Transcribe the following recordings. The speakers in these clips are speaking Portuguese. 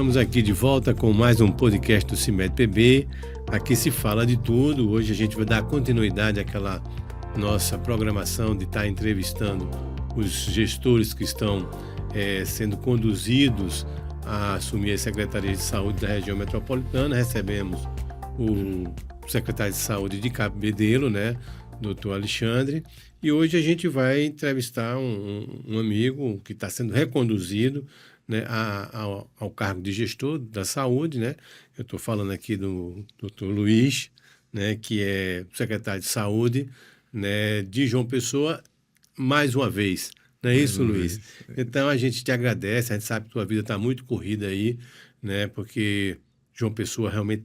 Estamos aqui de volta com mais um podcast do CIMED PB. Aqui se fala de tudo. Hoje a gente vai dar continuidade àquela nossa programação de estar entrevistando os gestores que estão sendo conduzidos a assumir a Secretaria de Saúde da região metropolitana. Recebemos o secretário de Saúde de Cabedelo, né, Dr. Alexandre, e hoje a gente vai entrevistar um amigo que está sendo reconduzido, né, ao cargo de gestor da saúde, né? Eu estou falando aqui do Dr. Luiz, né, que é secretário de Saúde, né, de João Pessoa, mais uma vez. Não é isso, Luiz? Então a gente te agradece, a gente sabe que tua vida está muito corrida aí, né? Porque João Pessoa realmente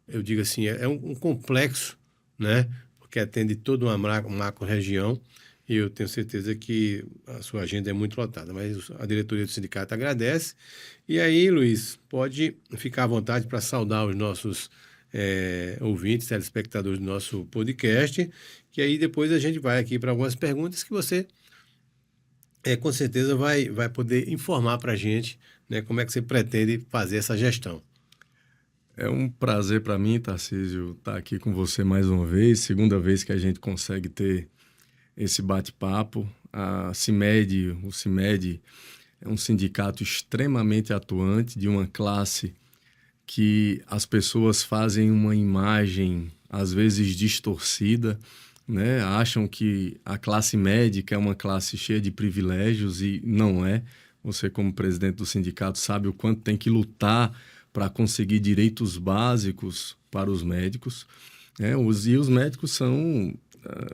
eu digo assim, é um complexo, né? Porque atende toda uma macro-região, e eu tenho certeza que a sua agenda é muito lotada, mas a diretoria do sindicato agradece. E aí, Luiz, pode ficar à vontade para saudar os nossos ouvintes, telespectadores do nosso podcast, que aí depois a gente vai aqui para algumas perguntas que você, com certeza, vai poder informar para a gente, né, como é que você pretende fazer essa gestão. É um prazer para mim, Tarcísio, estar aqui com você mais uma vez, segunda vez que a gente consegue ter esse bate-papo. O CIMED é um sindicato extremamente atuante de uma classe que as pessoas fazem uma imagem, às vezes, distorcida, né? Acham que a classe médica é uma classe cheia de privilégios e não é. Você, como presidente do sindicato, sabe o quanto tem que lutar para conseguir direitos básicos para os médicos. E os médicos são,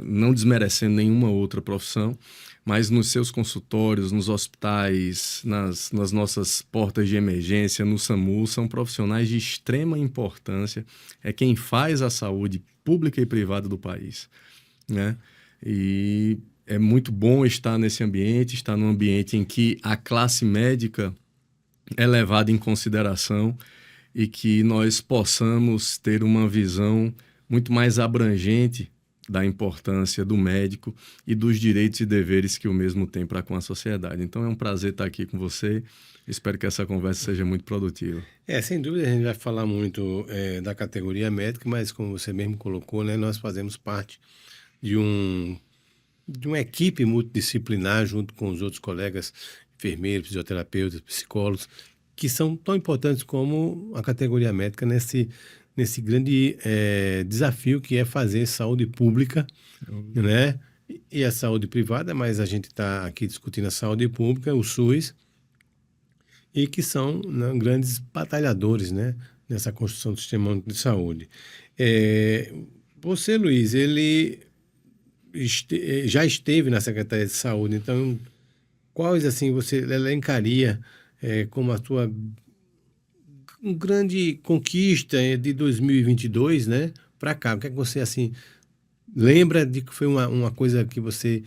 não desmerecendo nenhuma outra profissão, mas nos seus consultórios, nos hospitais, nas nossas portas de emergência, no SAMU, são profissionais de extrema importância. É quem faz a saúde pública e privada do país, né? E é muito bom estar nesse ambiente, estar num ambiente em que a classe médica é levada em consideração e que nós possamos ter uma visão muito mais abrangente da importância do médico e dos direitos e deveres que o mesmo tem para com a sociedade. Então é um prazer estar aqui com você. Espero que essa conversa seja muito produtiva. Sem dúvida a gente vai falar muito da categoria médica, mas como você mesmo colocou, né, nós fazemos parte de uma equipe multidisciplinar junto com os outros colegas enfermeiros, fisioterapeutas, psicólogos, que são tão importantes como a categoria médica nesse grande desafio que é fazer saúde pública, né? E a saúde privada, mas a gente está aqui discutindo a saúde pública, o SUS, e que são, né, grandes batalhadores, né, nessa construção do sistema único de saúde. Você, Luiz, ele já esteve na Secretaria de Saúde, então quais assim você elencaria como a tua grande conquista de 2022, né, para cá? O que é que você assim lembra de que foi uma coisa que você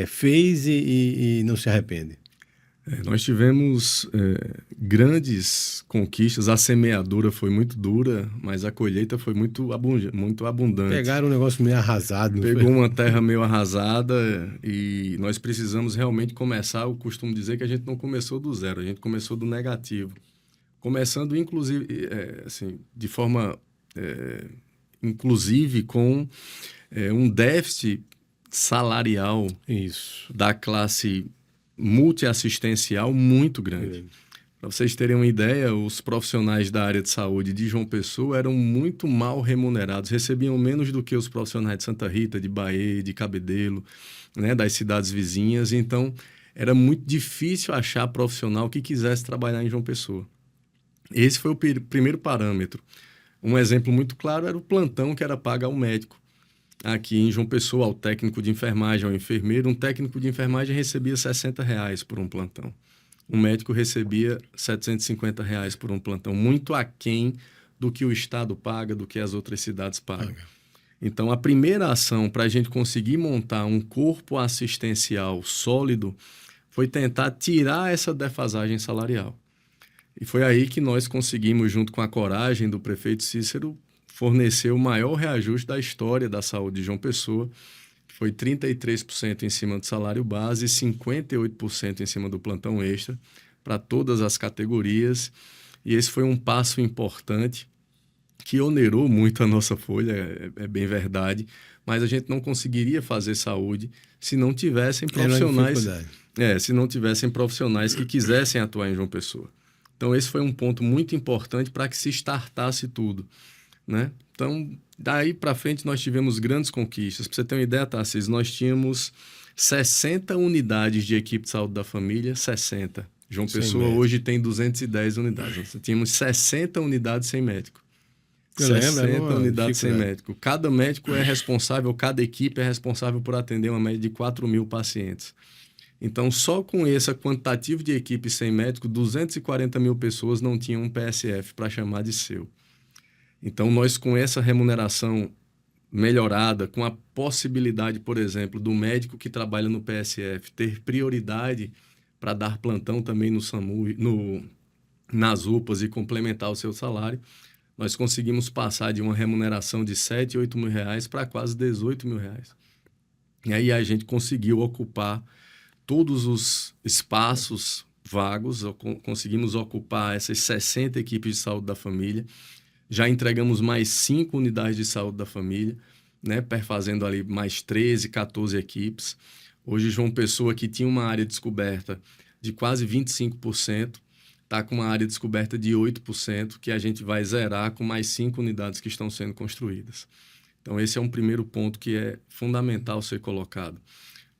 fez e não se arrepende? Nós tivemos grandes conquistas. A semeadura foi muito dura, mas a colheita foi muito abundante. Pegaram um negócio meio arrasado. Pegou uma terra meio arrasada e nós precisamos realmente começar. Eu costumo dizer que a gente não começou do zero, a gente começou do negativo. Começando, inclusive, assim, de forma inclusive com um déficit salarial da classe multiassistencial muito grande. Para vocês terem uma ideia, os profissionais da área de saúde de João Pessoa eram muito mal remunerados, recebiam menos do que os profissionais de Santa Rita, de Bahia, de Cabedelo, né, das cidades vizinhas. Então, era muito difícil achar profissional que quisesse trabalhar em João Pessoa. Esse foi o primeiro parâmetro. Um exemplo muito claro era o plantão que era pago ao médico. Aqui em João Pessoa, ao técnico de enfermagem, ao enfermeiro, um técnico de enfermagem recebia R$60 por um plantão. Um médico recebia R$750 por um plantão, muito aquém do que o Estado paga, do que as outras cidades pagam. Então, a primeira ação para a gente conseguir montar um corpo assistencial sólido foi tentar tirar essa defasagem salarial. E foi aí que nós conseguimos, junto com a coragem do prefeito Cícero, fornecer o maior reajuste da história da saúde de João Pessoa, que foi 33% em cima do salário base e 58% em cima do plantão extra, para todas as categorias, e esse foi um passo importante que onerou muito a nossa folha, é bem verdade, mas a gente não conseguiria fazer saúde se não tivessem profissionais, se não tivessem profissionais que quisessem atuar em João Pessoa. Então, esse foi um ponto muito importante para que se startasse tudo, né? Então, daí para frente, nós tivemos grandes conquistas. Para você ter uma ideia, Tarcísio, nós tínhamos 60 unidades de equipe de saúde da família, 60. João Pessoa hoje tem 210 unidades. Nós tínhamos 60 unidades sem médico. 60 unidades sem médico. Cada médico é responsável, cada equipe é responsável por atender uma média de 4.000 pacientes. Então, só com esse quantitativo de equipe sem médico, 240 mil pessoas não tinham um PSF para chamar de seu. Então, nós com essa remuneração melhorada, com a possibilidade, por exemplo, do médico que trabalha no PSF ter prioridade para dar plantão também no SAMU, nas UPAs e complementar o seu salário, nós conseguimos passar de uma remuneração de 7, 8 mil reais para quase 18 mil reais. E aí a gente conseguiu ocupar todos os espaços vagos, conseguimos ocupar essas 60 equipes de saúde da família, já entregamos mais 5 unidades de saúde da família, né, perfazendo ali mais 13, 14 equipes. Hoje, João Pessoa, que tinha uma área descoberta de quase 25%, está com uma área descoberta de 8%, que a gente vai zerar com mais 5 unidades que estão sendo construídas. Então, esse é um primeiro ponto que é fundamental ser colocado.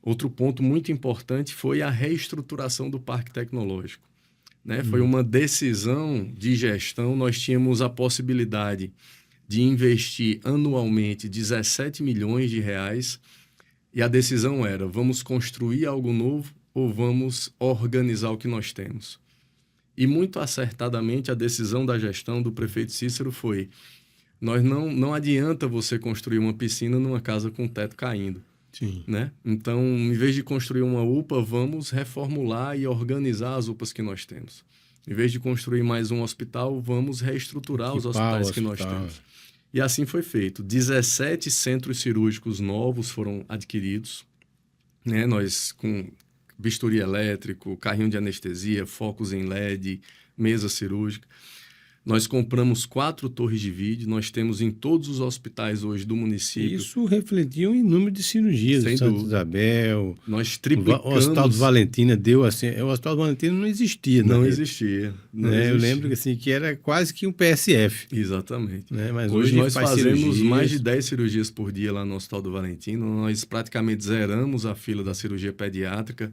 Outro ponto muito importante foi a reestruturação do parque tecnológico, né? Foi uma decisão de gestão. Nós tínhamos a possibilidade de investir anualmente 17 milhões de reais e a decisão era: vamos construir algo novo ou vamos organizar o que nós temos? E muito acertadamente a decisão da gestão do prefeito Cícero foi: não adianta você construir uma piscina numa casa com o teto caindo. Sim. Né? Então, em vez de construir uma UPA, vamos reformular e organizar as UPAs que nós temos. Em vez de construir mais um hospital, vamos reestruturar os hospitais que nós temos. E assim foi feito. 17 centros cirúrgicos novos foram adquiridos, né? Nós com bisturi elétrico, carrinho de anestesia, focos em LED, mesa cirúrgica. Nós compramos 4 torres de vídeo, nós temos em todos os hospitais hoje do município. Isso refletiu em número de cirurgias, sem Santa dúvida. Isabel. Nós triplicamos. O Hospital do Valentina deu assim, o Hospital do Valentina não existia, Não né? existia. Eu lembro assim, que era quase que um PSF. Exatamente. Né? Mas hoje nós fazemos cirurgias. Mais de 10 cirurgias por dia lá no Hospital do Valentina. Nós praticamente zeramos a fila da cirurgia pediátrica,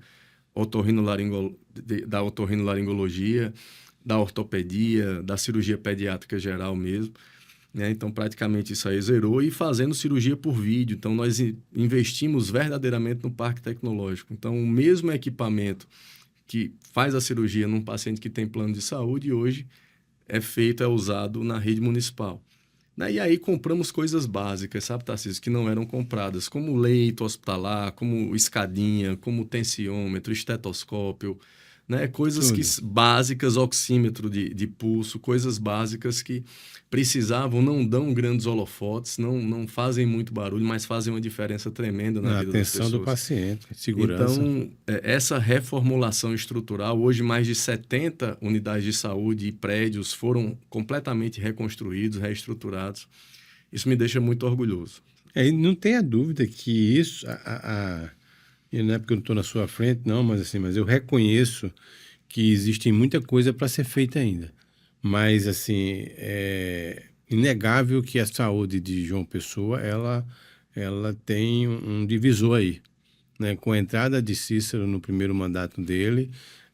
da otorrinolaringologia, da ortopedia, da cirurgia pediátrica geral mesmo, né? Então, praticamente isso aí zerou, e fazendo cirurgia por vídeo. Então, nós investimos verdadeiramente no parque tecnológico. Então, o mesmo equipamento que faz a cirurgia num paciente que tem plano de saúde, hoje é usado na rede municipal. E aí compramos coisas básicas, sabe, Tarcísio, que não eram compradas, como leito hospitalar, como escadinha, como tensiômetro, estetoscópio, né? Coisas básicas, oxímetro de pulso, coisas básicas que precisavam, não dão grandes holofotes, não fazem muito barulho, mas fazem uma diferença tremenda na vida das pessoas. Atenção do paciente, segurança. Então, essa reformulação estrutural, hoje mais de 70 unidades de saúde e prédios foram completamente reconstruídos, reestruturados. Isso me deixa muito orgulhoso. E não tenha dúvida que isso... E não é porque eu não estou na sua frente, não, mas eu reconheço que existe muita coisa para ser feita ainda. Mas, assim, é inegável que a saúde de João Pessoa, ela tem um divisor aí, né? Com a entrada de Cícero no primeiro mandato dele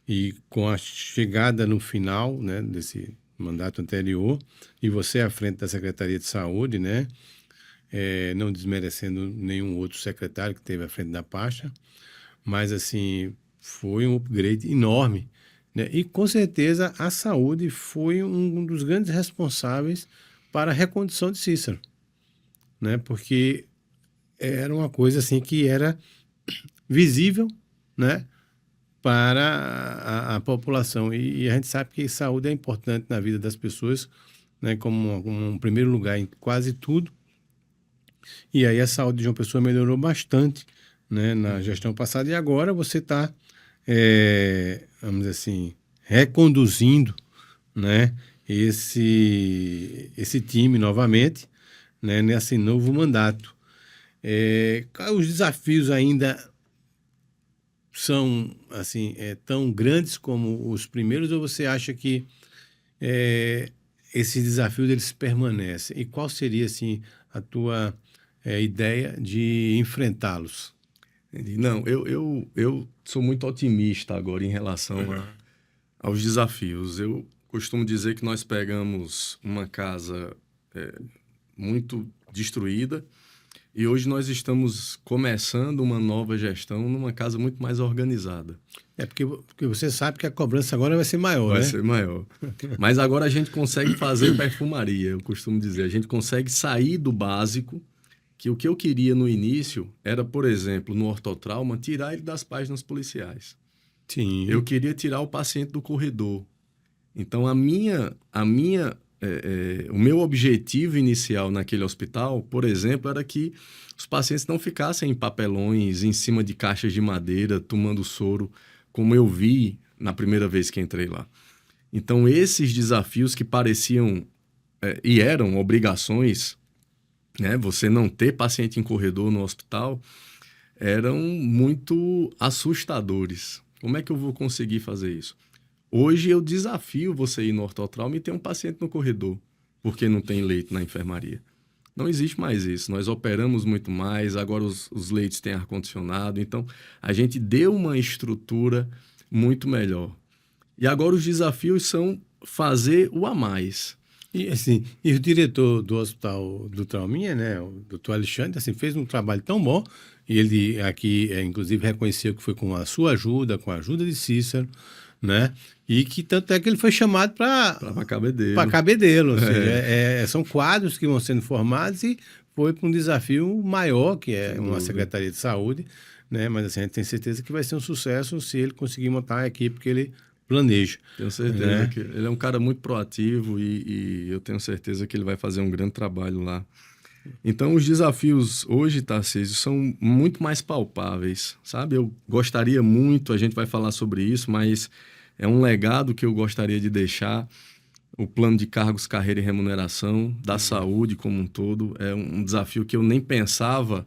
e com a chegada no final, né, desse mandato anterior, e você à frente da Secretaria de Saúde, né? Não desmerecendo nenhum outro secretário que esteve à frente da pasta, mas, assim, foi um upgrade enorme, né? E, com certeza, a saúde foi um dos grandes responsáveis para a recondução de Cícero, né? Porque era uma coisa, assim, que era visível, né, para a população. E a gente sabe que saúde é importante na vida das pessoas, né, como um primeiro lugar em quase tudo. E aí a saúde de João Pessoa melhorou bastante, né, na gestão passada, e agora você está, vamos dizer assim, reconduzindo, né, esse time novamente, né, nesse novo mandato. Os desafios ainda são assim tão grandes como os primeiros, ou você acha que esses desafios eles permanecem? E qual seria assim a tua ideia de enfrentá-los? Não, eu sou muito otimista agora em relação aos desafios. Eu costumo dizer que nós pegamos uma casa muito destruída e hoje nós estamos começando uma nova gestão numa casa muito mais organizada. Porque você sabe que a cobrança agora vai ser maior, né? Vai ser maior. Mas agora a gente consegue fazer perfumaria, eu costumo dizer. A gente consegue sair do básico, que o que eu queria no início era, por exemplo, no ortotrauma, tirar ele das páginas policiais. Sim. Eu queria tirar o paciente do corredor. Então, o meu objetivo inicial naquele hospital, por exemplo, era que os pacientes não ficassem em papelões, em cima de caixas de madeira, tomando soro, como eu vi na primeira vez que entrei lá. Então, esses desafios que pareciam e eram obrigações, né, você não ter paciente em corredor no hospital, eram muito assustadores. Como é que eu vou conseguir fazer isso? Hoje eu desafio você ir no ortotrauma e ter um paciente no corredor, porque não tem leito na enfermaria. Não existe mais isso. Nós operamos muito mais, agora os leitos têm ar-condicionado, então a gente deu uma estrutura muito melhor. E agora os desafios são fazer o a mais. E, assim, e o diretor do Hospital do Trauminha, né, o doutor Alexandre, assim, fez um trabalho tão bom, e ele aqui, inclusive, reconheceu que foi com a sua ajuda, com a ajuda de Cícero, né, e que tanto é que ele foi chamado para Cabedelo. Ou seja, são quadros que vão sendo formados e foi para um desafio maior, que é uma Secretaria de Saúde, né, mas assim, a gente tem certeza que vai ser um sucesso se ele conseguir montar a equipe que ele planeja. Tenho certeza que ele é um cara muito proativo e eu tenho certeza que ele vai fazer um grande trabalho lá. Então, os desafios hoje, Tarcísio, são muito mais palpáveis, sabe? Eu gostaria muito, a gente vai falar sobre isso, mas é um legado que eu gostaria de deixar. O plano de cargos, carreira e remuneração da saúde como um todo é um desafio que eu nem pensava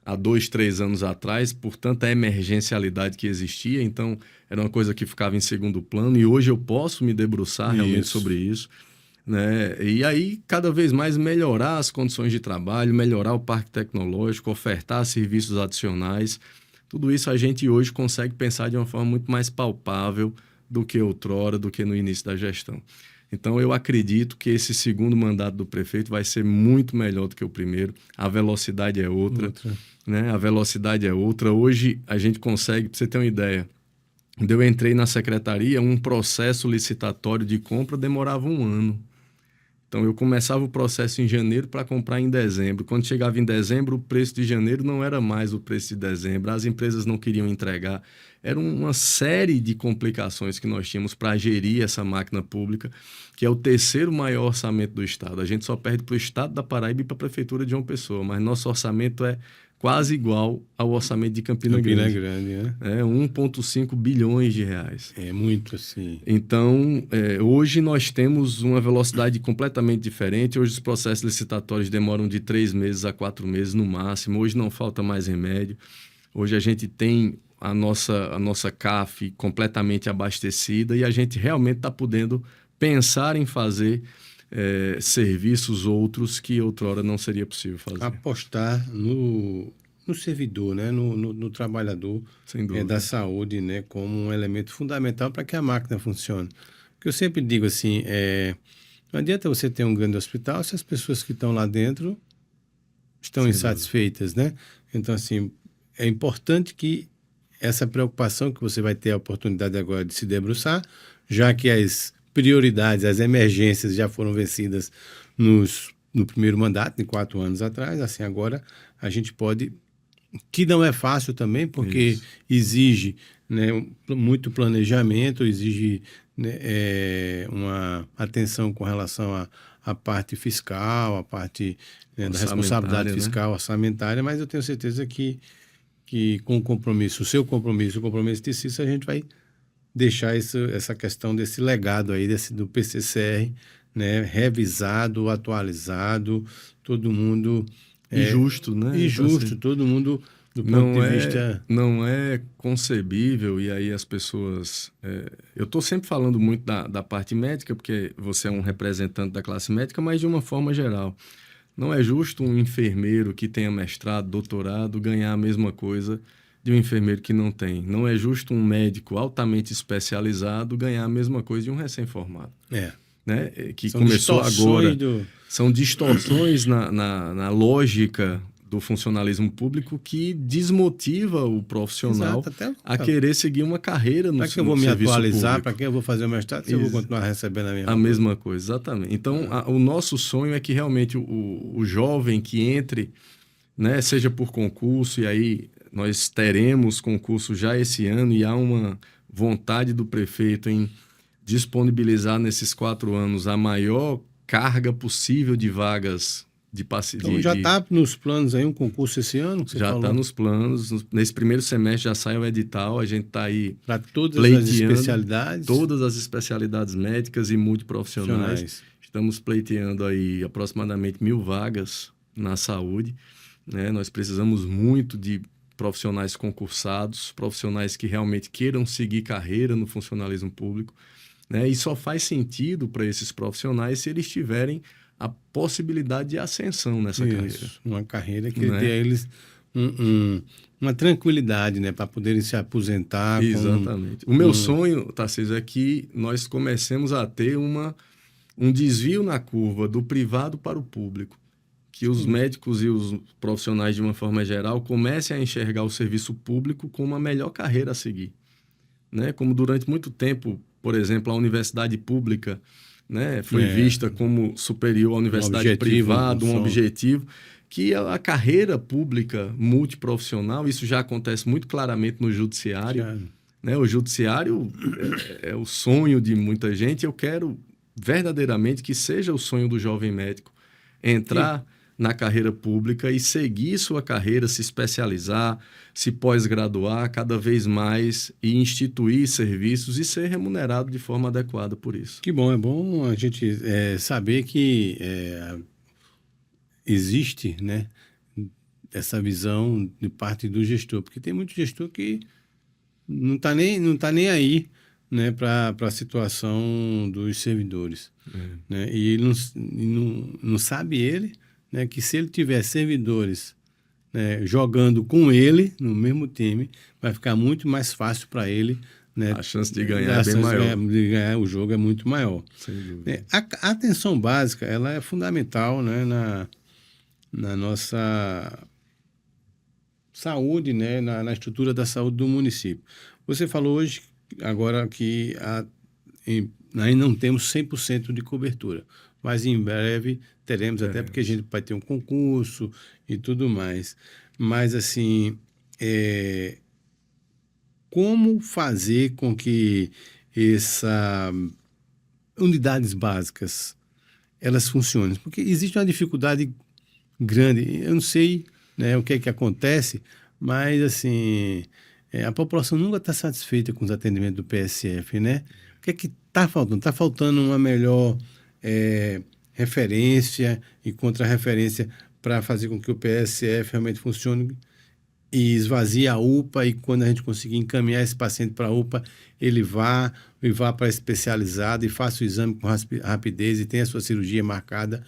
há 2, 3 anos atrás, por tanta emergencialidade que existia, então era uma coisa que ficava em segundo plano e hoje eu posso me debruçar realmente sobre isso, né? E aí, cada vez mais melhorar as condições de trabalho, melhorar o parque tecnológico, ofertar serviços adicionais, tudo isso a gente hoje consegue pensar de uma forma muito mais palpável do que outrora, do que no início da gestão. Então, eu acredito que esse segundo mandato do prefeito vai ser muito melhor do que o primeiro. A velocidade é outra. Né? A velocidade é outra. Hoje, a gente consegue, para você ter uma ideia, quando eu entrei na secretaria, um processo licitatório de compra demorava 1 ano. Então, eu começava o processo em janeiro para comprar em dezembro. Quando chegava em dezembro, o preço de janeiro não era mais o preço de dezembro. As empresas não queriam entregar. Era uma série de complicações que nós tínhamos para gerir essa máquina pública, que é o 3º maior orçamento do Estado. A gente só perde para o Estado da Paraíba e para a Prefeitura de João Pessoa, mas nosso orçamento é quase igual ao orçamento de Campina Grande. Né? É 1,5 bilhões de reais. É muito assim. Então, hoje nós temos uma velocidade completamente diferente. Hoje os processos licitatórios demoram de 3 meses a 4 meses no máximo. Hoje não falta mais remédio. Hoje a gente tem a nossa CAF completamente abastecida e a gente realmente está podendo pensar em fazer serviços outros que outrora não seria possível fazer. Apostar no servidor, né? no trabalhador da saúde, né? Como um elemento fundamental para que a máquina funcione. Porque eu sempre digo assim, não adianta você ter um grande hospital se as pessoas que estão lá dentro estão insatisfeitas, né? Então, assim, é importante que essa preocupação que você vai ter a oportunidade agora de se debruçar, já que as prioridades, as emergências já foram vencidas no primeiro mandato, de 4 anos atrás, assim, agora a gente pode, que não é fácil também, porque exige, né, muito planejamento, exige, né, uma atenção com relação à parte fiscal, à parte, né, da responsabilidade fiscal, orçamentária, mas eu tenho certeza que com o compromisso, o seu compromisso, o compromisso de Cícero, a gente vai deixar essa questão desse legado aí do PCCR, né, revisado, atualizado, todo mundo E justo, né? e Então, justo, assim, todo mundo do ponto de vista. não é concebível, e aí as pessoas... eu estou sempre falando muito da parte médica, porque você é um representante da classe médica, mas de uma forma geral. Não é justo um enfermeiro que tenha mestrado, doutorado, ganhar a mesma coisa de um enfermeiro que não tem. Não é justo um médico altamente especializado ganhar a mesma coisa de um recém-formado. Né? Que São começou agora. do... São distorções na lógica do funcionalismo público que desmotiva o profissional Exato, a querer seguir uma carreira no serviço público. Para que eu vou me atualizar, para que eu vou fazer o mestrado, se eu vou continuar recebendo a mesma coisa, exatamente. Então, o nosso sonho é que realmente o jovem que entre, né, seja por concurso, e aí nós teremos concurso já esse ano, e há uma vontade do prefeito em disponibilizar nesses 4 anos a maior carga possível de vagas de pacientes. Então já está nos planos aí um concurso esse ano? Que já está nos planos. Nesse primeiro semestre já sai o edital. A gente está aí para todas as especialidades? Todas as especialidades médicas e multiprofissionais. Estamos pleiteando aí aproximadamente 1.000 vagas na saúde. Né? Nós precisamos muito de profissionais concursados, profissionais que realmente queiram seguir carreira no funcionalismo público. Né? E só faz sentido para esses profissionais se eles tiverem a possibilidade de ascensão nessa carreira. Uma carreira que dê a eles uma tranquilidade, né, para poderem se aposentar. Exatamente. O meu sonho, Tarcísio, é que nós comecemos a ter um desvio na curva do privado para o público. Que os médicos e os profissionais, de uma forma geral, comecem a enxergar o serviço público como a melhor carreira a seguir. Né? Como durante muito tempo, por exemplo, a universidade pública, né, foi vista como superior à universidade privada, um objetivo, que a carreira pública multiprofissional, isso já acontece muito claramente no judiciário. Né? O judiciário é o sonho de muita gente. Eu quero verdadeiramente que seja o sonho do jovem médico entrar na carreira pública e seguir sua carreira, se especializar, se pós-graduar cada vez mais e instituir serviços e ser remunerado de forma adequada por isso. Que bom, é bom a gente saber que existe, né, essa visão de parte do gestor, porque tem muito gestor que não tá nem aí, né, para a situação dos servidores. Né? E ele não sabe né, que se ele tiver servidores, né, jogando com ele no mesmo time, vai ficar muito mais fácil para ele. Né, a chance de ganhar é bem maior. De ganhar o jogo é muito maior. Sem dúvida. A atenção básica ela é fundamental, né, na nossa saúde, né, na estrutura da saúde do município. Você falou hoje, agora, que ainda não temos 100% de cobertura, mas em breve teremos, até porque a gente vai ter um concurso e tudo mais. Mas, assim, como fazer com que unidades básicas elas funcionem? Porque existe uma dificuldade grande. Eu não sei, né, o que é que acontece, mas, assim, a população nunca está satisfeita com os atendimentos do PSF, né? O que é que está faltando? Está faltando uma melhor referência e contra-referência para fazer com que o PSF realmente funcione e esvazie a UPA, e quando a gente conseguir encaminhar esse paciente para a UPA, ele vá para a especializada e faça o exame com rapidez e tenha a sua cirurgia marcada.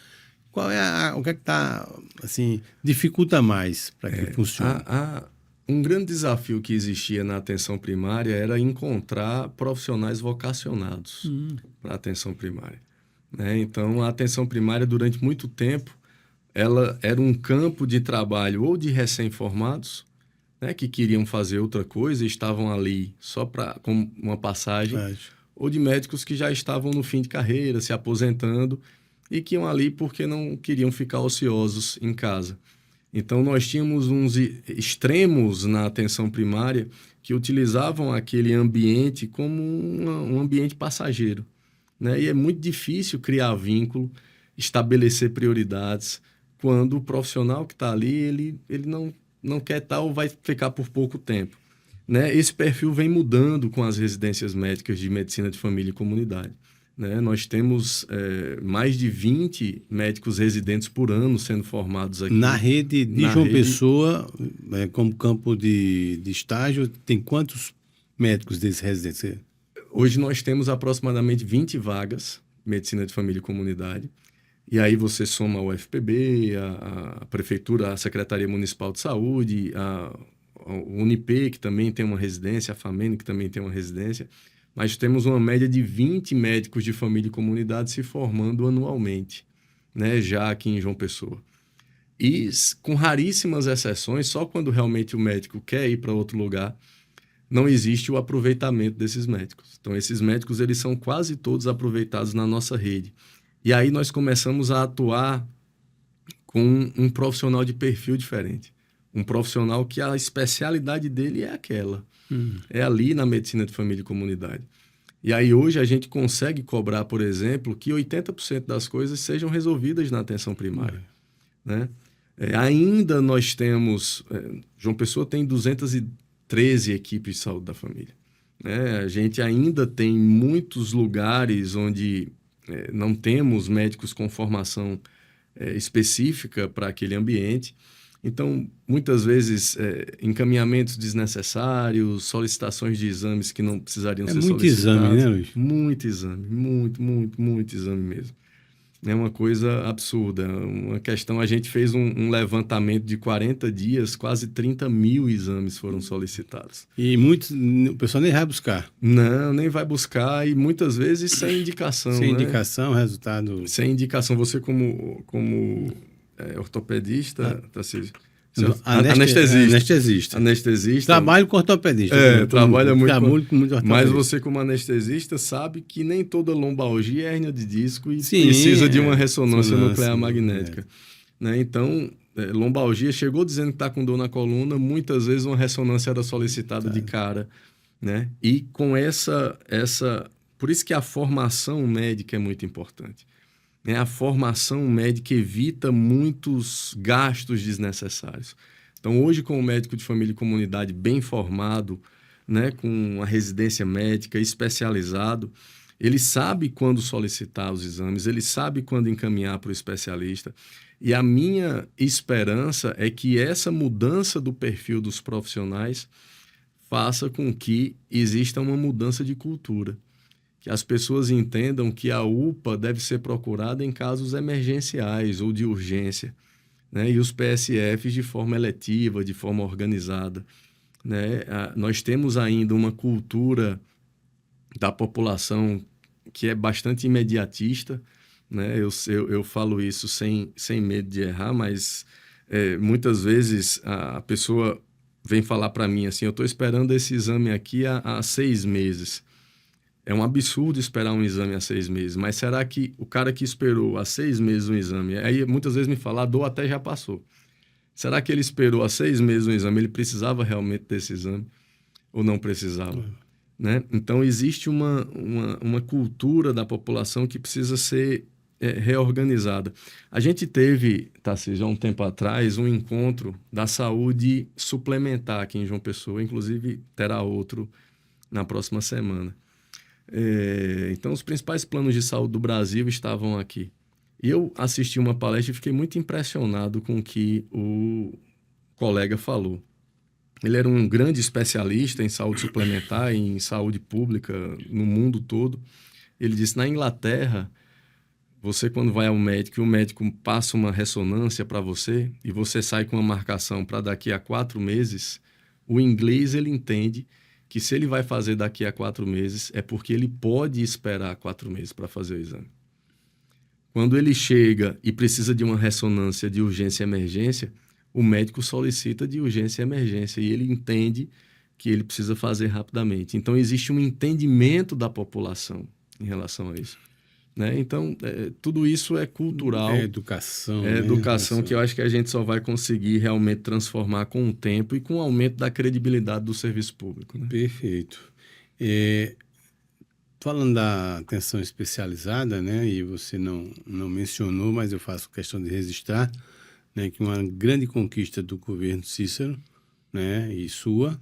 Qual é o que é que está, assim, dificulta mais para que funcione? Um grande desafio que existia na atenção primária era encontrar profissionais vocacionados para a atenção primária. Né? Então, a atenção primária, durante muito tempo, ela era um campo de trabalho ou de recém-formados, né, que queriam fazer outra coisa e estavam ali só com uma passagem, ou de médicos que já estavam no fim de carreira, se aposentando, e que iam ali porque não queriam ficar ociosos em casa. Então, nós tínhamos uns extremos na atenção primária que utilizavam aquele ambiente como um ambiente passageiro. Né? E é muito difícil criar vínculo, estabelecer prioridades, quando o profissional que está ali, ele não quer estar ou vai ficar por pouco tempo. né? Esse perfil vem mudando com as residências médicas de medicina de família e comunidade. Né? Nós temos mais de 20 médicos residentes por ano sendo formados aqui. Na rede de João Pessoa, como campo de estágio, tem quantos médicos desses residentes? Hoje nós temos aproximadamente 20 vagas, medicina de família e comunidade. E aí você soma a UFPB, a Prefeitura, a Secretaria Municipal de Saúde, a Unip, que também tem uma residência, a FAMEN, que também tem uma residência. Mas temos uma média de 20 médicos de família e comunidade se formando anualmente, né, já aqui em João Pessoa. E com raríssimas exceções, só quando realmente o médico quer ir para outro lugar, não existe o aproveitamento desses médicos. Então, esses médicos eles são quase todos aproveitados na nossa rede. E aí nós começamos a atuar com um profissional de perfil diferente. Um profissional que a especialidade dele é aquela. É ali na medicina de família e comunidade. E aí hoje a gente consegue cobrar, por exemplo, que 80% das coisas sejam resolvidas na atenção primária. Né? Ainda nós temos... João Pessoa tem 213 equipes de saúde da família. Né? A gente ainda tem muitos lugares onde não temos médicos com formação específica para aquele ambiente. Então, muitas vezes, encaminhamentos desnecessários, solicitações de exames que não precisariam ser muito solicitados. Exame, né, Luiz? Muito exame, muito exame mesmo. É uma coisa absurda. Uma questão, a gente fez um levantamento de 40 dias, quase 30 mil exames foram solicitados. E muitos, o pessoal nem vai buscar. Não, nem vai buscar e muitas vezes sem indicação. Sem né? indicação, resultado... Sem indicação. Você como ortopedista, Tarcísio? Anestesista. Trabalho com ortopedista. Trabalha muito. Muito ortopedista. Mas você, como anestesista, sabe que nem toda lombalgia é hérnia de disco e precisa de uma ressonância nuclear magnética. Né? Então, lombalgia chegou dizendo que está com dor na coluna, muitas vezes uma ressonância era solicitada de cara. Né? E com essa... Por isso que a formação médica é muito importante. A formação médica evita muitos gastos desnecessários. Então, hoje, com o médico de família e comunidade bem formado, né, com uma residência médica especializado, ele sabe quando solicitar os exames, ele sabe quando encaminhar para o especialista. E a minha esperança é que essa mudança do perfil dos profissionais faça com que exista uma mudança de cultura. Que as pessoas entendam que a UPA deve ser procurada em casos emergenciais ou de urgência, né? E os PSFs de forma eletiva, de forma organizada. Né? Nós temos ainda uma cultura da população que é bastante imediatista, né? Eu falo isso sem medo de errar, mas muitas vezes a pessoa vem falar para mim assim, eu estou esperando esse exame aqui há 6 meses. É um absurdo esperar um exame há 6 meses, mas será que o cara que esperou há 6 meses um exame, aí muitas vezes me fala, a dor até já passou. Será que ele esperou há 6 meses um exame, ele precisava realmente desse exame ou não precisava? Né? Então, existe uma cultura da população que precisa ser reorganizada. A gente teve, Tarcísio, há um tempo atrás, um encontro da saúde suplementar aqui em João Pessoa, inclusive terá outro na próxima semana. Então, os principais planos de saúde do Brasil estavam aqui. E eu assisti uma palestra e fiquei muito impressionado com o que o colega falou. Ele era um grande especialista em saúde suplementar, em saúde pública no mundo todo. Ele disse, na Inglaterra, você quando vai ao médico, o médico passa uma ressonância para você e você sai com uma marcação para daqui a 4 meses, o inglês ele entende que se ele vai fazer daqui a 4 meses, é porque ele pode esperar 4 meses para fazer o exame. Quando ele chega e precisa de uma ressonância de urgência e emergência, o médico solicita de urgência e emergência e ele entende que ele precisa fazer rapidamente. Então, existe um entendimento da população em relação a isso. Né? Então, tudo isso é cultural. É educação. É educação que eu acho que a gente só vai conseguir realmente transformar com o tempo e com o aumento da credibilidade do serviço público. Né? Perfeito. Falando da atenção especializada, né, e você não mencionou, mas eu faço questão de registrar, né, que uma grande conquista do governo Cícero, né, e sua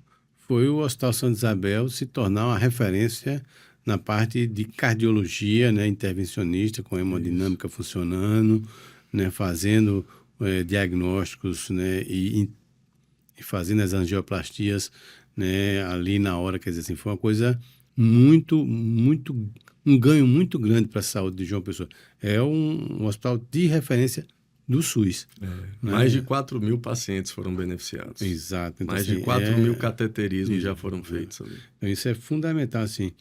foi o Hospital Santa Isabel se tornar uma referência na parte de cardiologia, né, intervencionista, com hemodinâmica funcionando, né, fazendo diagnósticos, né, e fazendo as angioplastias, né, ali na hora. Quer dizer assim, foi uma coisa um ganho muito grande para a saúde de João Pessoa. É um hospital de referência do SUS. Né? Mais de 4 mil pacientes foram beneficiados. Exato. Então, Mais assim, de 4 mil cateterismos já foram feitos ali. Então, isso é fundamental, assim.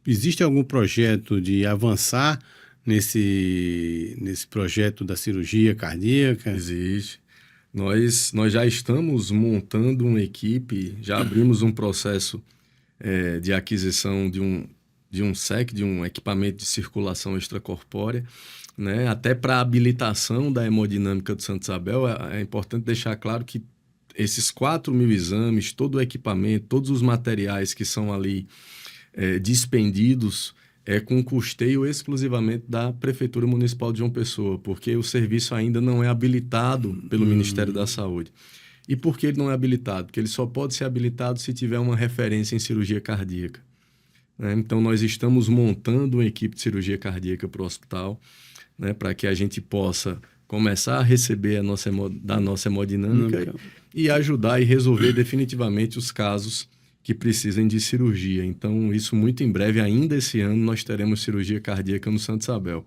Existe algum projeto de avançar nesse projeto da cirurgia cardíaca? Existe. Nós já estamos montando uma equipe, já abrimos um processo de aquisição de um SEC, de um equipamento de circulação extracorpórea, né? Até para a habilitação da hemodinâmica do Santa Isabel, é importante deixar claro que esses 4 mil exames, todo o equipamento, todos os materiais que são ali dispendidos, com custeio exclusivamente da Prefeitura Municipal de João Pessoa, porque o serviço ainda não é habilitado pelo Ministério da Saúde. E por que ele não é habilitado? Porque ele só pode ser habilitado se tiver uma referência em cirurgia cardíaca. Né? Então, nós estamos montando uma equipe de cirurgia cardíaca para o hospital, né, para que a gente possa começar a receber da nossa hemodinâmica e ajudar e resolver definitivamente os casos que precisem de cirurgia. Então, isso muito em breve, ainda esse ano, nós teremos cirurgia cardíaca no Santa Isabel.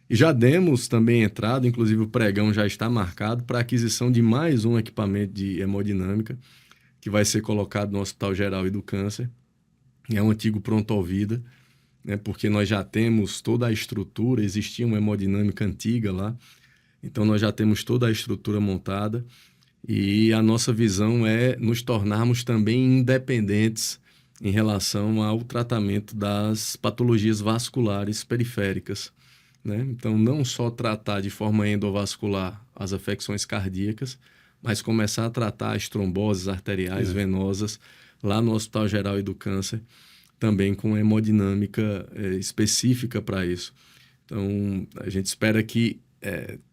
E já demos também entrada, inclusive o pregão já está marcado para a aquisição de mais um equipamento de hemodinâmica, que vai ser colocado no Hospital Geral e do Câncer. É um antigo pronto-vida, né, porque nós já temos toda a estrutura, existia uma hemodinâmica antiga lá, então nós já temos toda a estrutura montada e a nossa visão é nos tornarmos também independentes em relação ao tratamento das patologias vasculares periféricas, né? Então, não só tratar de forma endovascular as afecções cardíacas, mas começar a tratar as tromboses arteriais venosas lá no Hospital Geral e do Câncer, também com hemodinâmica específica para isso. Então, a gente espera que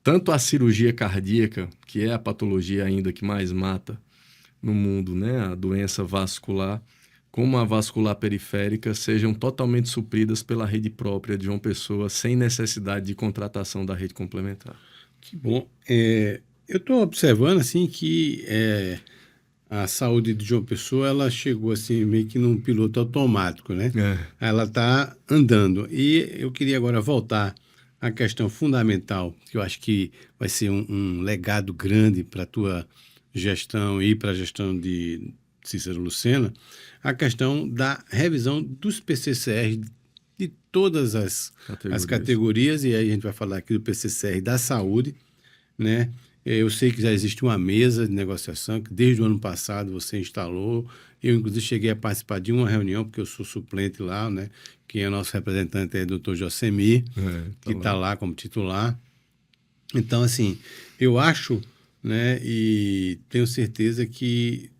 tanto a cirurgia cardíaca, que é a patologia ainda que mais mata no mundo, né, a doença vascular, como a vascular periférica, sejam totalmente supridas pela rede própria de João Pessoa, sem necessidade de contratação da rede complementar. Que bom. Eu estou observando assim que a saúde de João Pessoa, ela chegou assim meio que num piloto automático, né? Ela está andando. E eu queria agora voltar à questão fundamental, que eu acho que vai ser um legado grande para a tua gestão e para a gestão de Cícero Lucena, a questão da revisão dos PCCR de todas as categorias, e aí a gente vai falar aqui do PCCR da saúde, né? Eu sei que já existe uma mesa de negociação que desde o ano passado você instalou. Eu, inclusive, cheguei a participar de uma reunião, porque eu sou suplente lá, né? Quem é nosso representante é o Dr. Josemir, que está lá como titular. Então, assim, eu acho, né, e tenho certeza que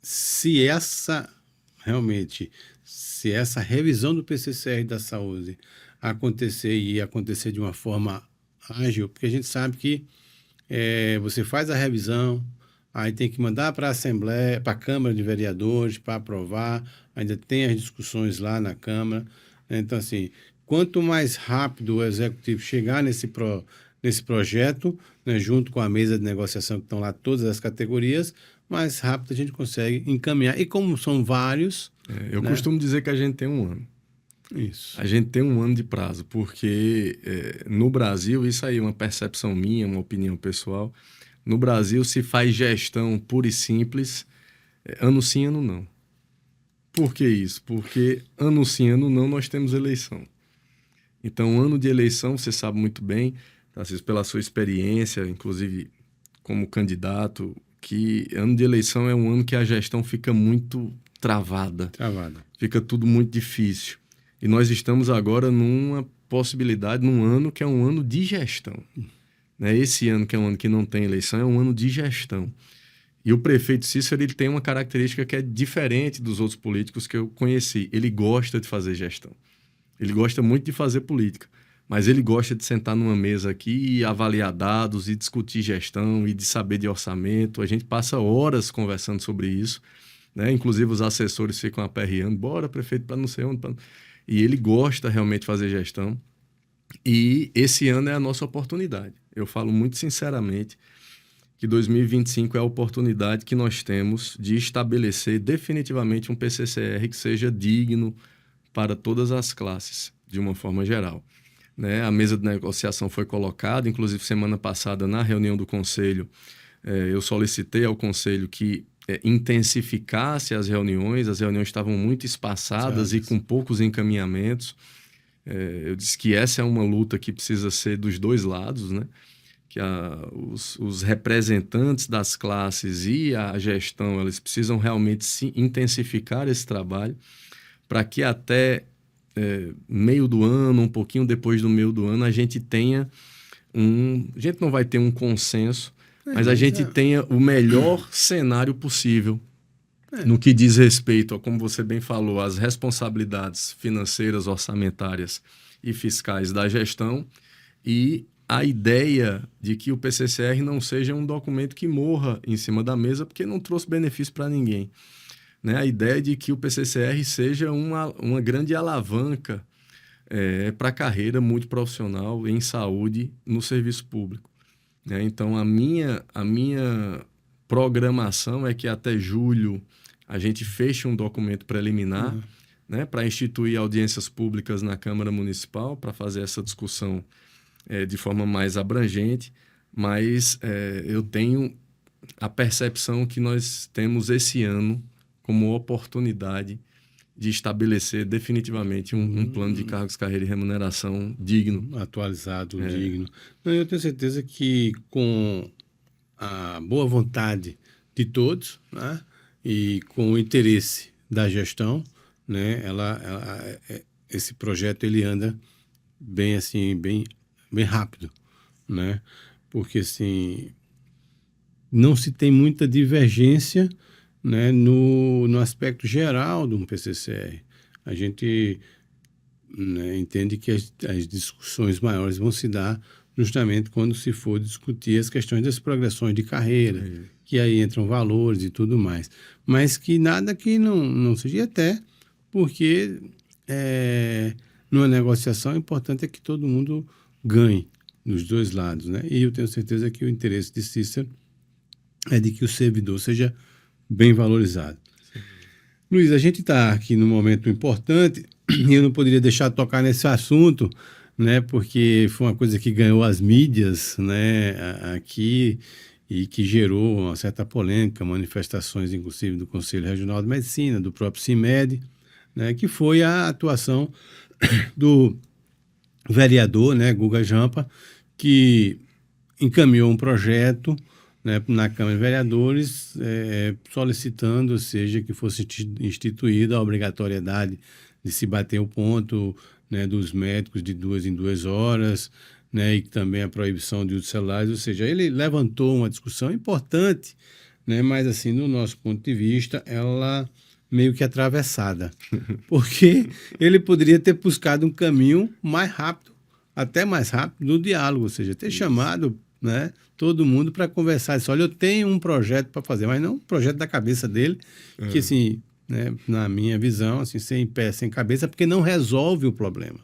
se essa revisão do PCCR da saúde acontecer de uma forma ágil, porque a gente sabe que você faz a revisão, aí tem que mandar para a Assembleia, para a Câmara de Vereadores, para aprovar, ainda tem as discussões lá na Câmara. Então, assim, quanto mais rápido o Executivo chegar nesse projeto, né, junto com a mesa de negociação que estão lá todas as categorias, mais rápido a gente consegue encaminhar. E como são vários... eu costumo dizer que a gente tem um ano. Isso. A gente tem um ano de prazo, porque no Brasil, isso aí é uma percepção minha, uma opinião pessoal, no Brasil se faz gestão pura e simples, ano sim, ano não. Por que isso? Porque ano sim, ano não, nós temos eleição. Então, ano de eleição, você sabe muito bem, Tarcísio, pela sua experiência, inclusive como candidato, que ano de eleição é um ano que a gestão fica muito travada. Fica tudo muito difícil. E nós estamos agora numa possibilidade, num ano que é um ano de gestão. Né? Esse ano, que é um ano que não tem eleição, é um ano de gestão. E o prefeito Cícero, ele tem uma característica que é diferente dos outros políticos que eu conheci. Ele gosta de fazer gestão. Ele gosta muito de fazer política. Mas ele gosta de sentar numa mesa aqui e avaliar dados e discutir gestão e de saber de orçamento. A gente passa horas conversando sobre isso. né? Inclusive os assessores ficam aperreando, bora prefeito para não sei onde. E ele gosta realmente de fazer gestão. E esse ano é a nossa oportunidade. Eu falo muito sinceramente que 2025 é a oportunidade que nós temos de estabelecer definitivamente um PCCR que seja digno para todas as classes, de uma forma geral. Né? A mesa de negociação foi colocada, inclusive semana passada, na reunião do Conselho, eu solicitei ao Conselho que intensificasse as reuniões estavam muito espaçadas e com poucos encaminhamentos. Eu disse que essa é uma luta que precisa ser dos dois lados, né? Que os representantes das classes e a gestão, eles precisam realmente intensificar esse trabalho para que até meio do ano, um pouquinho depois do meio do ano, a gente tenha a gente não vai ter um consenso, mas a gente tenha o melhor cenário possível no que diz respeito a, como você bem falou, as responsabilidades financeiras, orçamentárias e fiscais da gestão e a ideia de que o PCCR não seja um documento que morra em cima da mesa porque não trouxe benefício para ninguém. Né? A ideia de que o PCCR seja uma grande alavanca para a carreira multiprofissional em saúde no serviço público. Né? Então, a minha programação é que até julho a gente feche um documento preliminar, né, para instituir audiências públicas na Câmara Municipal, para fazer essa discussão de forma mais abrangente, mas eu tenho a percepção que nós temos esse ano como oportunidade de estabelecer definitivamente um plano de cargos, carreira e remuneração digno. Atualizado, digno. Eu tenho certeza que com a boa vontade de todos, né, e com o interesse da gestão, né, esse projeto ele anda bem assim, bem rápido, né? Porque assim não se tem muita divergência, né, no aspecto geral de um PCCR. A gente, né, entende que as discussões maiores vão se dar justamente quando se for discutir as questões das progressões de carreira, que aí entram valores e tudo mais. Mas que nada que não seja, e até porque numa negociação o importante é que todo mundo ganhe dos dois lados, né? E eu tenho certeza que o interesse de Cícero é de que o servidor seja bem valorizado. Sim. Luiz, a gente está aqui num momento importante e eu não poderia deixar de tocar nesse assunto, né? Porque foi uma coisa que ganhou as mídias, né, aqui e que gerou uma certa polêmica, manifestações inclusive do Conselho Regional de Medicina, do próprio CIMED, né, que foi a atuação do vereador, né, Guga Jampa, que encaminhou um projeto, né, na Câmara de Vereadores, solicitando, ou seja, que fosse instituída a obrigatoriedade de se bater o ponto, né, dos médicos de 2 em 2 horas, né, e também a proibição de uso de celulares. Ou seja, ele levantou uma discussão importante, né, mas assim, no nosso ponto de vista, ela meio que atravessada, porque ele poderia ter buscado um caminho mais rápido, até mais rápido, no diálogo, ou seja, ter chamado, né, todo mundo para conversar. Disse, olha, eu tenho um projeto para fazer, mas não um projeto da cabeça dele, que assim, né, na minha visão, assim, sem pé, sem cabeça, porque não resolve o problema.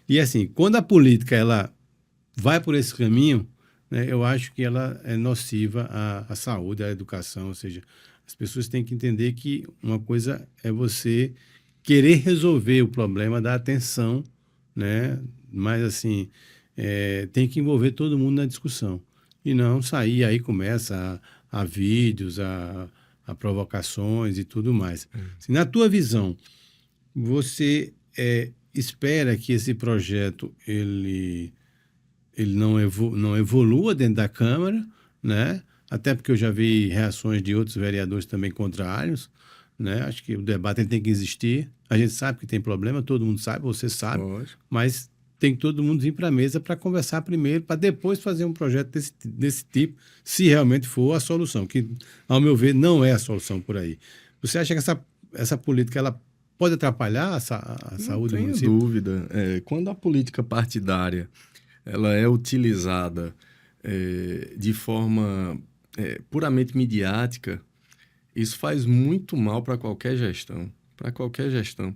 E assim, quando a política ela vai por esse caminho, né, eu acho que ela é nociva à saúde, à educação, ou seja, as pessoas têm que entender que uma coisa é você querer resolver o problema da atenção, né, mas assim, tem que envolver todo mundo na discussão. E não sair, aí começa a vídeos, a provocações e tudo mais. Assim, na tua visão, você espera que esse projeto ele não evolua dentro da Câmara, né? Até porque eu já vi reações de outros vereadores também contrários, né? Acho que o debate ele tem que existir. A gente sabe que tem problema, todo mundo sabe, você sabe, mas tem que todo mundo vir para a mesa para conversar primeiro, para depois fazer um projeto desse tipo, se realmente for a solução, que, ao meu ver, não é a solução por aí. Você acha que essa política ela pode atrapalhar a saúde do município? Não tenho dúvida. Quando a política partidária ela é utilizada de forma puramente midiática isso faz muito mal para qualquer gestão. Para qualquer gestão.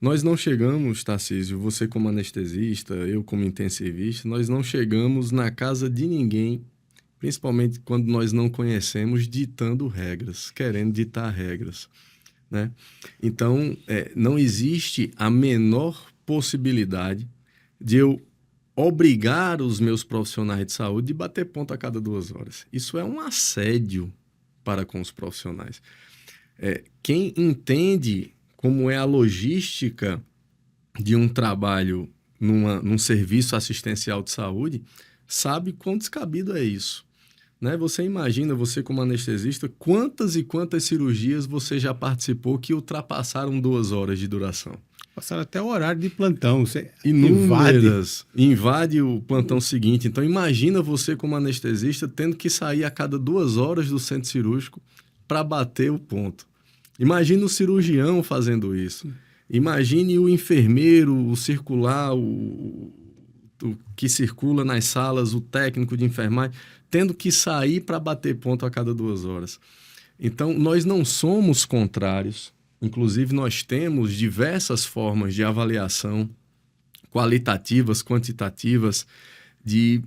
Nós não chegamos, Tarcísio, você como anestesista, eu como intensivista, nós não chegamos na casa de ninguém, principalmente quando nós não conhecemos, ditando regras, querendo ditar regras, né? Então, não existe a menor possibilidade de eu obrigar os meus profissionais de saúde a bater ponto a cada 2 horas. Isso é um assédio para com os profissionais. Quem entende como é a logística de um trabalho num serviço assistencial de saúde, sabe quão descabido é isso. Né? Você imagina, você como anestesista, quantas e quantas cirurgias você já participou que ultrapassaram 2 horas de duração? Passaram até o horário de plantão. Você invade o plantão seguinte. Então, imagina você como anestesista tendo que sair a cada 2 horas do centro cirúrgico para bater o ponto. Imagine o cirurgião fazendo isso. Imagine o enfermeiro, o circular, o que circula nas salas, o técnico de enfermagem, tendo que sair para bater ponto a cada 2 horas. Então, nós não somos contrários. Inclusive, nós temos diversas formas de avaliação qualitativas, quantitativas, de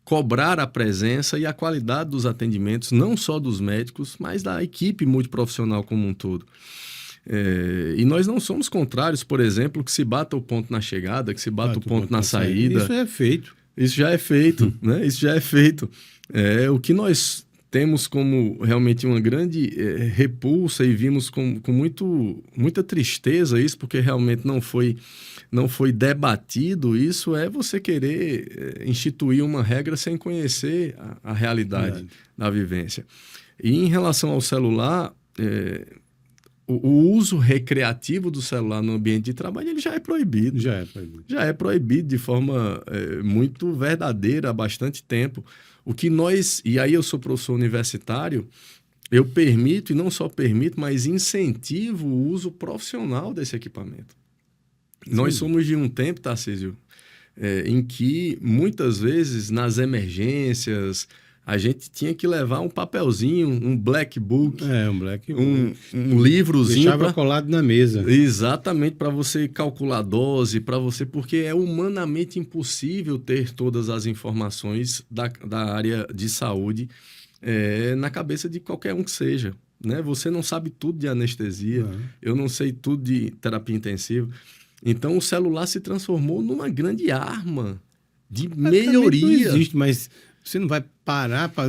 cobrar a presença e a qualidade dos atendimentos, não só dos médicos, mas da equipe multiprofissional como um todo. E nós não somos contrários, por exemplo, que se bata o ponto na chegada, que se bata o ponto na saída. Isso é feito. Isso já é feito, né? Isso já é feito. O que nós temos como realmente uma grande repulsa e vimos com muita tristeza isso, porque realmente não foi debatido, isso é você querer instituir uma regra sem conhecer a realidade da vivência. E em relação ao celular, o uso recreativo do celular no ambiente de trabalho ele já é proibido. Já é proibido de forma muito verdadeira há bastante tempo. E aí eu sou professor universitário, eu permito, e não só permito, mas incentivo o uso profissional desse equipamento. Sim. Nós somos de um tempo, Tarcísio, em que muitas vezes nas emergências a gente tinha que levar um papelzinho, um black book, um livrozinho. Deixava colado na mesa. Exatamente, para você calcular a dose, porque é humanamente impossível ter todas as informações da área de saúde na cabeça de qualquer um que seja. Né? Você não sabe tudo de anestesia, eu não sei tudo de terapia intensiva. Então, o celular se transformou numa grande arma de melhoria. Não existe, mas você não vai parar para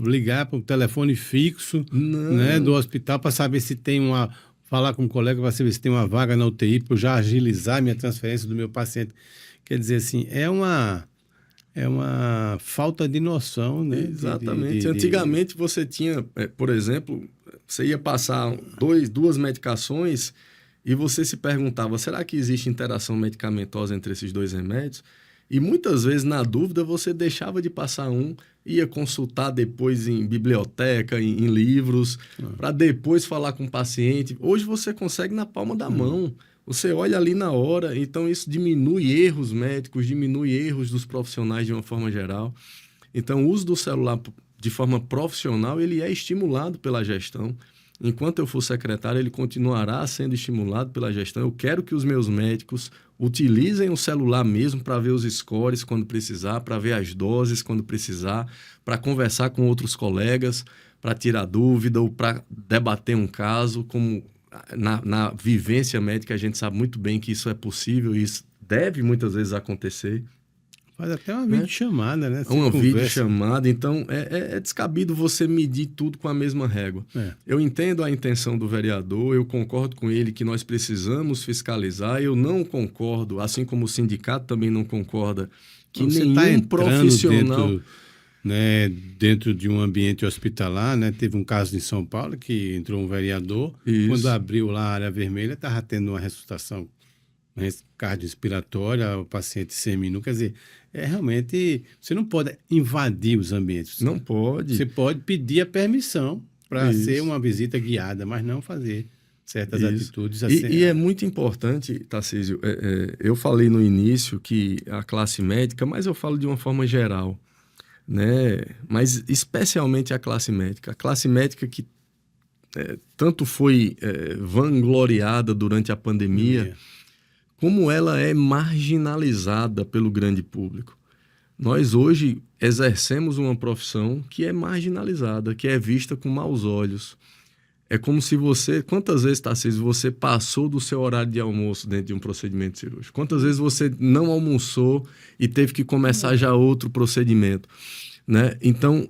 ligar para o telefone fixo, né, do hospital para saber se tem falar com um colega para saber se tem uma vaga na UTI para eu já agilizar minha transferência do meu paciente. Quer dizer assim, é uma falta de noção, né? Exatamente. Antigamente você tinha, por exemplo, você ia passar 2 medicações e você se perguntava, será que existe interação medicamentosa entre esses 2 remédios? E muitas vezes, na dúvida, você deixava de passar ia consultar depois em biblioteca, em livros, para depois falar com o paciente. Hoje você consegue na palma da mão. Você olha ali na hora, então isso diminui erros médicos, diminui erros dos profissionais de uma forma geral. Então, o uso do celular de forma profissional, ele é estimulado pela gestão. Enquanto eu for secretário, ele continuará sendo estimulado pela gestão. Eu quero que os meus médicos utilizem o celular mesmo para ver os scores quando precisar, para ver as doses quando precisar, para conversar com outros colegas, para tirar dúvida ou para debater um caso. Como na vivência médica a gente sabe muito bem que isso é possível e isso deve muitas vezes acontecer. Faz até uma videochamada, né? Uma videochamada. Então, é descabido você medir tudo com a mesma régua. Eu entendo a intenção do vereador, eu concordo com ele que nós precisamos fiscalizar. Eu não concordo, assim como o sindicato também não concorda, que nenhum profissional... Dentro de um ambiente hospitalar, né? Teve um caso em São Paulo que entrou um vereador, quando abriu lá a área vermelha, estava tendo uma ressuscitação cardio-inspiratória, o paciente semi-nu. Quer dizer, realmente, você não pode invadir os ambientes. Não pode. Você pode pedir a permissão para ser uma visita guiada, mas não fazer certas atitudes assim. E é muito importante, Tarcísio, eu falei no início que a classe médica, mas eu falo de uma forma geral, né? Mas especialmente a classe médica que tanto foi vangloriada durante a pandemia, como ela é marginalizada pelo grande público. Nós hoje exercemos uma profissão que é marginalizada, que é vista com maus olhos. É como se você... Quantas vezes, Tarcísio, você passou do seu horário de almoço dentro de um procedimento cirúrgico? Quantas vezes você não almoçou e teve que começar já outro procedimento? Né? Então,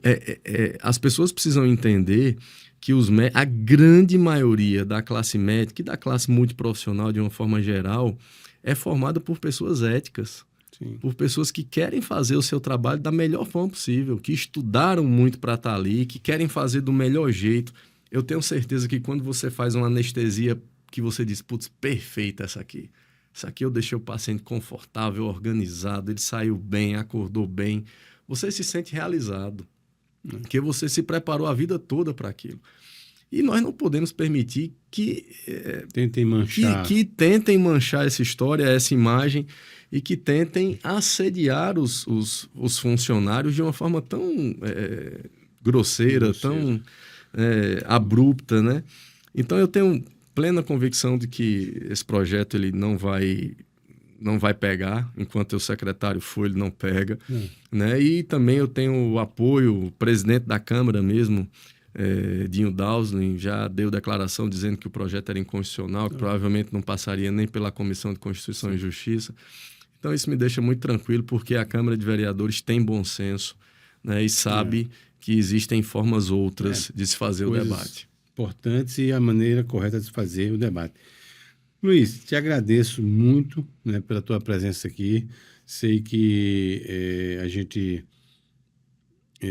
as pessoas precisam entender que a grande maioria da classe médica e da classe multiprofissional, de uma forma geral, é formada por pessoas éticas. Sim. Por pessoas que querem fazer o seu trabalho da melhor forma possível, que estudaram muito para estar ali, que querem fazer do melhor jeito. Eu tenho certeza que quando você faz uma anestesia que você diz, putz, perfeita essa aqui. Essa aqui eu deixei o paciente confortável, organizado, ele saiu bem, acordou bem. Você se sente realizado, porque você se preparou a vida toda para aquilo. E nós não podemos permitir que tentem manchar. Que tentem manchar essa história, essa imagem, e que tentem assediar os funcionários de uma forma tão grosseira, tão abrupta, né? Então eu tenho plena convicção de que esse projeto ele não vai pegar, enquanto o secretário for, ele não pega, né? E também eu tenho o apoio, o presidente da Câmara mesmo, Dinho Dauslin, já deu declaração dizendo que o projeto era inconstitucional, que provavelmente não passaria nem pela Comissão de Constituição e Justiça. Então isso me deixa muito tranquilo, porque a Câmara de Vereadores tem bom senso, né? E sabe que existem formas outras de se fazer o debate. Importantes e a maneira correta de se fazer o debate. Luiz, te agradeço muito, né, pela tua presença aqui. Sei que a gente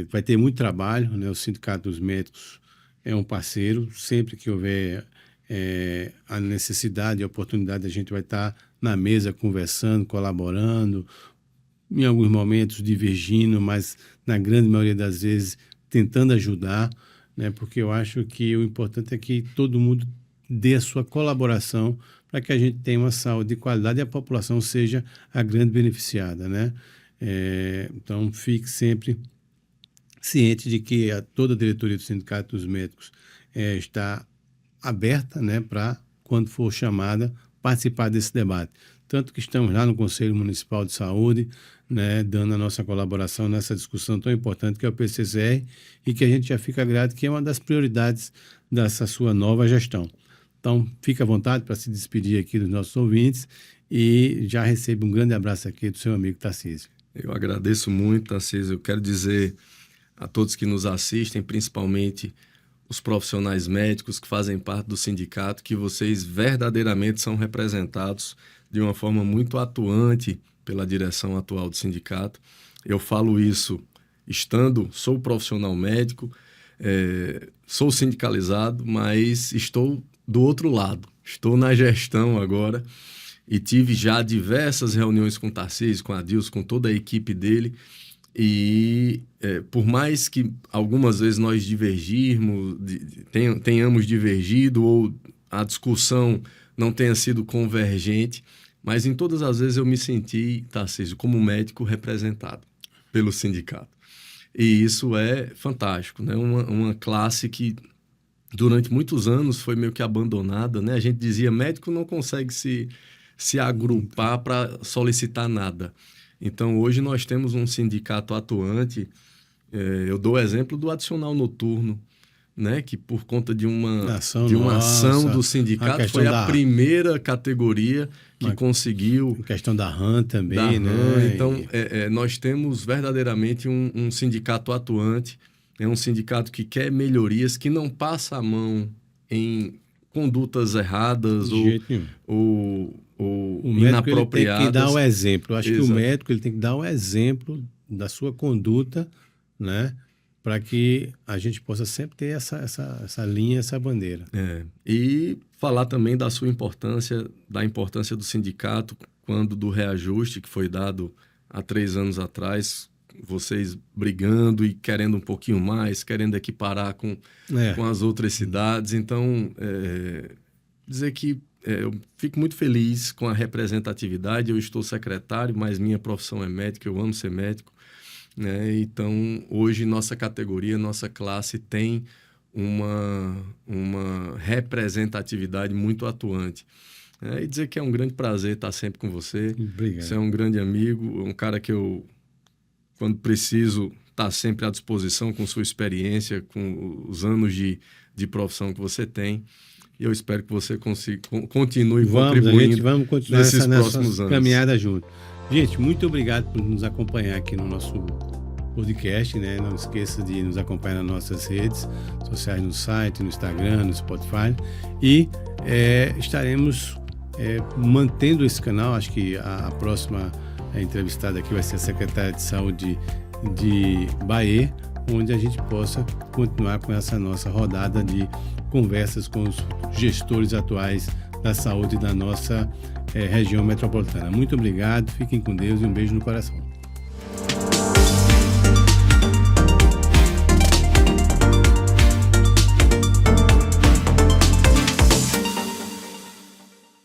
vai ter muito trabalho, né? O Sindicato dos Médicos é um parceiro. Sempre que houver a necessidade e a oportunidade, a gente vai estar na mesa conversando, colaborando, em alguns momentos divergindo, mas na grande maioria das vezes tentando ajudar, né? Porque eu acho que o importante é que todo mundo dê a sua colaboração para que a gente tenha uma saúde de qualidade e a população seja a grande beneficiada, né? Então, fique sempre ciente de que toda a diretoria do Sindicato dos Médicos está aberta, né, para, quando for chamada, participar desse debate. Tanto que estamos lá no Conselho Municipal de Saúde, né, dando a nossa colaboração nessa discussão tão importante que é o PCCR, e que a gente já fica grato, que é uma das prioridades dessa sua nova gestão. Então, fique à vontade para se despedir aqui dos nossos ouvintes e já recebe um grande abraço aqui do seu amigo Tarcísio. Eu agradeço muito, Tarcísio. Eu quero dizer a todos que nos assistem, principalmente os profissionais médicos que fazem parte do sindicato, que vocês verdadeiramente são representados de uma forma muito atuante pela direção atual do sindicato. Eu falo isso sou profissional médico, sou sindicalizado, mas estou do outro lado. Estou na gestão agora e tive já diversas reuniões com o Tarcísio, com a Adilson, com toda a equipe dele. E por mais que algumas vezes nós tenhamos divergido ou a discussão não tenha sido convergente, mas em todas as vezes eu me senti, Tarcísio, como médico representado pelo sindicato. E isso é fantástico, né? Uma classe que durante muitos anos foi meio que abandonada, né? A gente dizia, médico não consegue se agrupar para solicitar nada. Então, hoje nós temos um sindicato atuante. Eu dou o exemplo do adicional noturno, né? Que por conta de uma ação do sindicato foi a primeira categoria que conseguiu. A questão da RAM também, da né? RAM. Então, nós temos verdadeiramente um sindicato atuante. É um sindicato que quer melhorias, que não passa a mão em condutas erradas ou o médico inapropriadas. Ele tem que dar o exemplo. Eu acho que o médico ele tem que dar o exemplo da sua conduta, né? Para que a gente possa sempre ter essa linha, essa bandeira. E falar também da sua importância, da importância do sindicato, quando do reajuste que foi dado há 3 anos atrás, vocês brigando e querendo um pouquinho mais, querendo equiparar com as outras cidades. Então, dizer que eu fico muito feliz com a representatividade. Eu estou secretário, mas minha profissão é médica, eu amo ser médico, né? Então, hoje, nossa categoria, nossa classe tem uma representatividade muito atuante. E dizer que é um grande prazer estar sempre com você. Obrigado. Você é um grande amigo, um cara que eu, quando preciso, está sempre à disposição com sua experiência, com os anos de profissão que você tem. E eu espero que você continue contribuindo vamos continuar nesses próximos anos. Caminhada junto. Gente, muito obrigado por nos acompanhar aqui no nosso podcast, né? Não esqueça de nos acompanhar nas nossas redes sociais, no site, no Instagram, no Spotify. E estaremos mantendo esse canal. Acho que a próxima entrevistada aqui vai ser a secretária de Saúde de Bahia, onde a gente possa continuar com essa nossa rodada de conversas com os gestores atuais da saúde da nossa região metropolitana. Muito obrigado, fiquem com Deus e um beijo no coração.